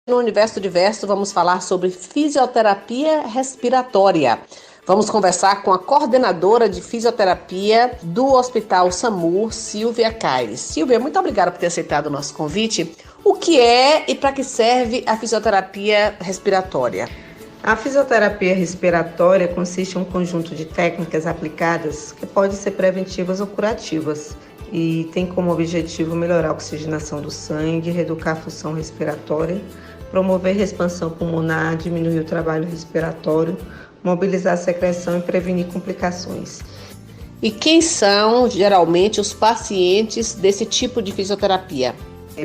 No Universo Diverso, vamos falar sobre fisioterapia respiratória. Vamos conversar com a coordenadora de fisioterapia do Hospital SAMU, Silvia Caires. Silvia, muito obrigada por ter aceitado o nosso convite. O que é e para que serve a fisioterapia respiratória? A fisioterapia respiratória consiste em um conjunto de técnicas aplicadas que podem ser preventivas ou curativas e tem como objetivo melhorar a oxigenação do sangue, reeducar a função respiratória, promover a expansão pulmonar, diminuir o trabalho respiratório, mobilizar a secreção e prevenir complicações. E quem são, geralmente, os pacientes desse tipo de fisioterapia?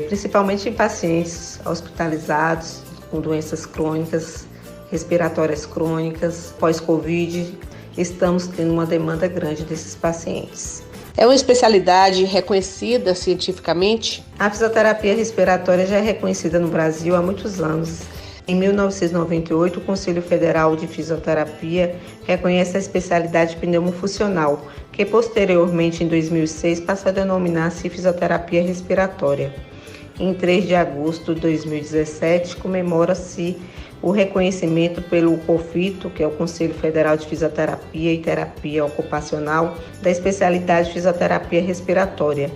Principalmente em pacientes hospitalizados com doenças crônicas, respiratórias crônicas, pós-Covid, estamos tendo uma demanda grande desses pacientes. É uma especialidade reconhecida cientificamente? A fisioterapia respiratória já é reconhecida no Brasil há muitos anos. Em 1998, o Conselho Federal de Fisioterapia reconhece a especialidade pneumofuncional, que posteriormente, em 2006, passou a denominar-se fisioterapia respiratória. Em 3 de agosto de 2017, comemora-se o reconhecimento pelo COFITO, que é o Conselho Federal de Fisioterapia e Terapia Ocupacional, da especialidade de fisioterapia respiratória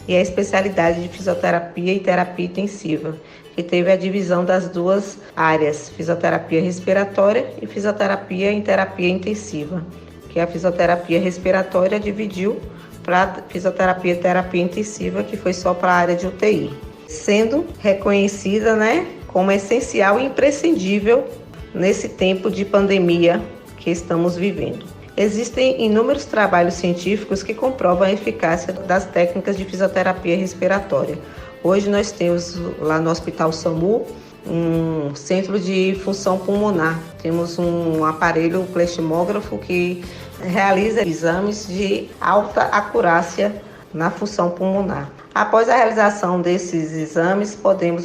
e a especialidade de fisioterapia e terapia intensiva, que teve a divisão das duas áreas, fisioterapia respiratória e fisioterapia em terapia intensiva, que a fisioterapia respiratória dividiu para fisioterapia e terapia intensiva, que foi só para a área de UTI, sendo reconhecida, como essencial e imprescindível nesse tempo de pandemia que estamos vivendo. Existem inúmeros trabalhos científicos que comprovam a eficácia das técnicas de fisioterapia respiratória. Hoje nós temos lá no Hospital SAMU um centro de função pulmonar. Temos um aparelho pleximógrafo que realiza exames de alta acurácia na função pulmonar. Após a realização desses exames,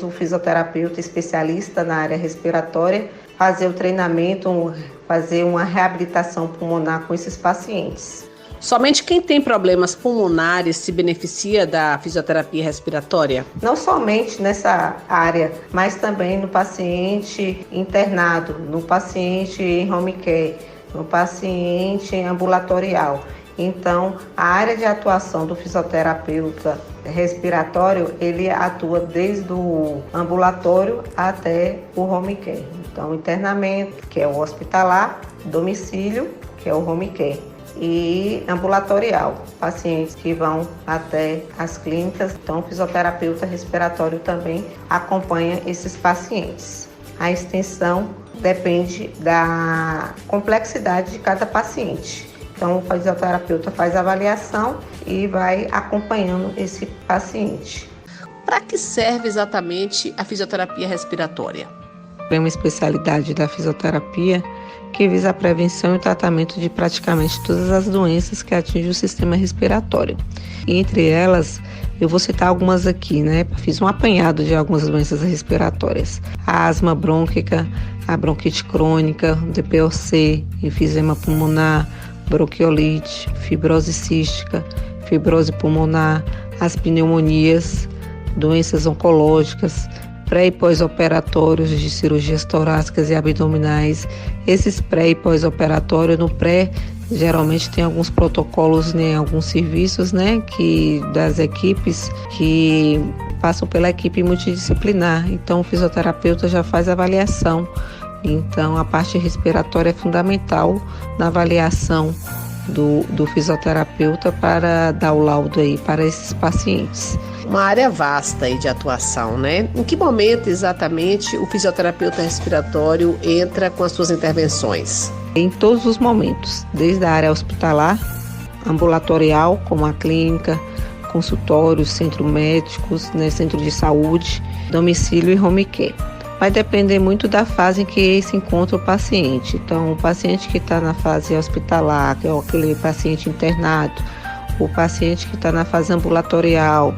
o fisioterapeuta especialista na área respiratória, fazer o treinamento, fazer uma reabilitação pulmonar com esses pacientes. Somente quem tem problemas pulmonares se beneficia da fisioterapia respiratória? Não somente nessa área, mas também no paciente internado, no paciente em home care, no paciente ambulatorial. Então, a área de atuação do fisioterapeuta respiratório, ele atua desde o ambulatório até o home care. Então, internamento, que é o hospitalar, domicílio, que é o home care, e ambulatorial, pacientes que vão até as clínicas. Então, o fisioterapeuta respiratório também acompanha esses pacientes. A extensão depende da complexidade de cada paciente. Então, o fisioterapeuta faz a avaliação e vai acompanhando esse paciente. Para que serve exatamente a fisioterapia respiratória? É uma especialidade da fisioterapia que visa a prevenção e o tratamento de praticamente todas as doenças que atingem o sistema respiratório. E entre elas, eu vou citar algumas aqui, Fiz um apanhado de algumas doenças respiratórias. A asma brônquica, a bronquite crônica, o DPOC, enfisema pulmonar, bronquiolite, fibrose cística, fibrose pulmonar, as pneumonias, doenças oncológicas, pré e pós-operatórios de cirurgias torácicas e abdominais. Esses pré e pós-operatórios, no pré, geralmente tem alguns protocolos, alguns serviços, que das equipes que passam pela equipe multidisciplinar. Então, o fisioterapeuta já faz a avaliação. Então, a parte respiratória é fundamental na avaliação do fisioterapeuta para dar o laudo aí para esses pacientes. Uma área vasta aí de atuação, Em que momento exatamente o fisioterapeuta respiratório entra com as suas intervenções? Em todos os momentos, desde a área hospitalar, ambulatorial, como a clínica, consultórios, centros médicos, centro de saúde, domicílio e home care. Vai depender muito da fase em que se encontra o paciente. Então, o paciente que está na fase hospitalar, que é aquele paciente internado, o paciente que está na fase ambulatorial,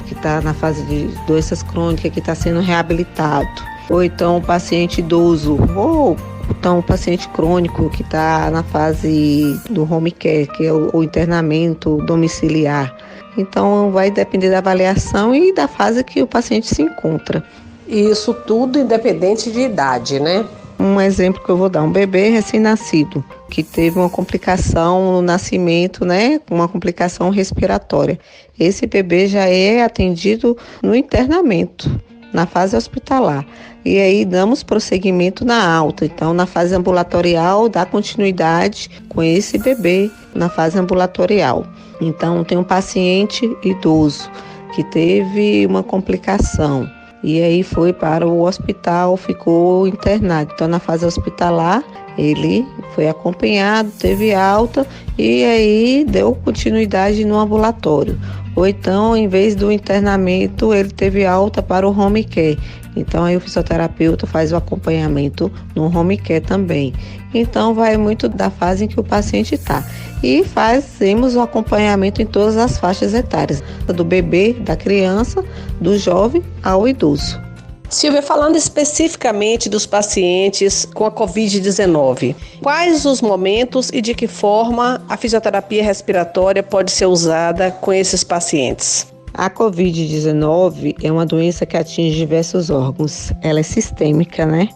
que está na fase de doenças crônicas, que está sendo reabilitado, ou então o paciente idoso, ou então o paciente crônico que está na fase do home care, que é o internamento domiciliar. Então, vai depender da avaliação e da fase que o paciente se encontra. E isso tudo independente de idade, né? Um exemplo que eu vou dar, um bebê recém-nascido, que teve uma complicação no nascimento, né? Uma complicação respiratória. Esse bebê já é atendido no internamento, na fase hospitalar. E aí damos prosseguimento na alta. Então, na fase ambulatorial, dá continuidade com esse bebê na fase ambulatorial. Então, tem um paciente idoso que teve uma complicação. E aí foi para o hospital, ficou internado. Então, na fase hospitalar, ele foi acompanhado, teve alta e aí deu continuidade no ambulatório. Ou então, em vez do internamento, ele teve alta para o home care. Então, aí o fisioterapeuta faz o acompanhamento no home care também. Então, vai muito da fase em que o paciente está. E fazemos o acompanhamento em todas as faixas etárias, do bebê, da criança, do jovem ao idoso. Silvia, falando especificamente dos pacientes com a Covid-19, quais os momentos e de que forma a fisioterapia respiratória pode ser usada com esses pacientes? A Covid-19 é uma doença que atinge diversos órgãos. Ela é sistêmica, né?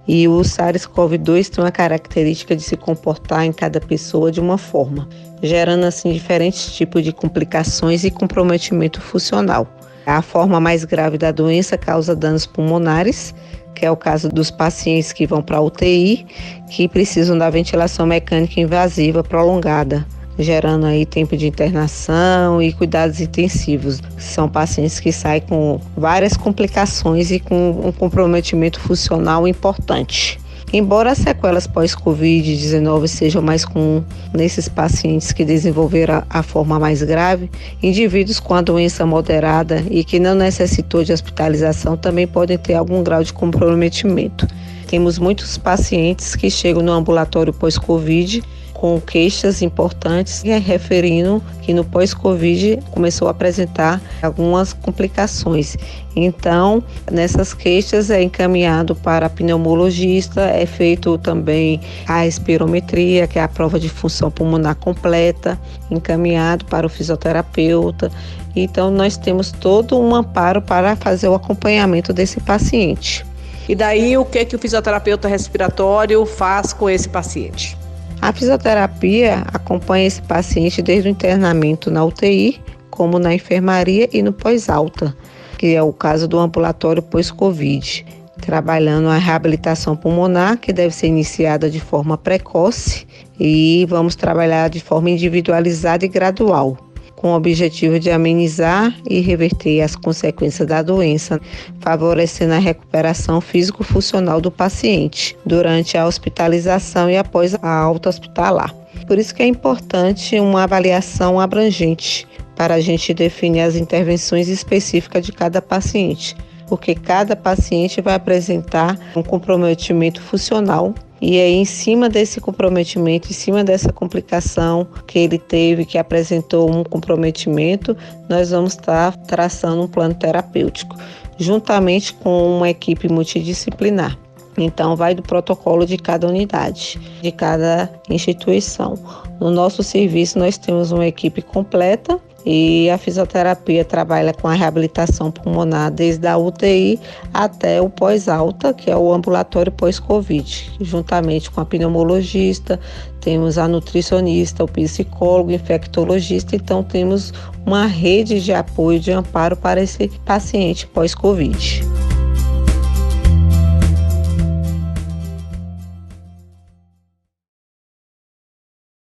E o SARS-CoV-2 tem uma característica de se comportar em cada pessoa de uma forma, gerando assim diferentes tipos de complicações e comprometimento funcional. A forma mais grave da doença causa danos pulmonares, que é o caso dos pacientes que vão para a UTI, que precisam da ventilação mecânica invasiva prolongada, gerando aí tempo de internação e cuidados intensivos. São pacientes que saem com várias complicações e com um comprometimento funcional importante. Embora as sequelas pós-Covid-19 sejam mais comuns nesses pacientes que desenvolveram a forma mais grave, indivíduos com a doença moderada e que não necessitou de hospitalização também podem ter algum grau de comprometimento. Temos muitos pacientes que chegam no ambulatório pós-Covid com queixas importantes e referindo que no pós-Covid começou a apresentar algumas complicações. Então, nessas queixas é encaminhado para pneumologista, é feito também a espirometria, que é a prova de função pulmonar completa, encaminhado para o fisioterapeuta. Então, nós temos todo um amparo para fazer o acompanhamento desse paciente. E daí, o que o fisioterapeuta respiratório faz com esse paciente? A fisioterapia acompanha esse paciente desde o internamento na UTI, como na enfermaria e no pós-alta, que é o caso do ambulatório pós-Covid, trabalhando a reabilitação pulmonar, que deve ser iniciada de forma precoce, e vamos trabalhar de forma individualizada e gradual, com o objetivo de amenizar e reverter as consequências da doença, favorecendo a recuperação físico-funcional do paciente durante a hospitalização e após a alta hospitalar. Por isso que é importante uma avaliação abrangente para a gente definir as intervenções específicas de cada paciente, porque cada paciente vai apresentar um comprometimento funcional. E aí, em cima desse comprometimento, em cima dessa complicação que ele teve, que apresentou um comprometimento, nós vamos estar traçando um plano terapêutico, juntamente com uma equipe multidisciplinar. Então, vai do protocolo de cada unidade, de cada instituição. No nosso serviço, nós temos uma equipe completa e a fisioterapia trabalha com a reabilitação pulmonar desde a UTI até o pós-alta, que é o ambulatório pós-Covid, juntamente com a pneumologista, temos a nutricionista, o psicólogo, o infectologista, então temos uma rede de apoio, de amparo para esse paciente pós-Covid.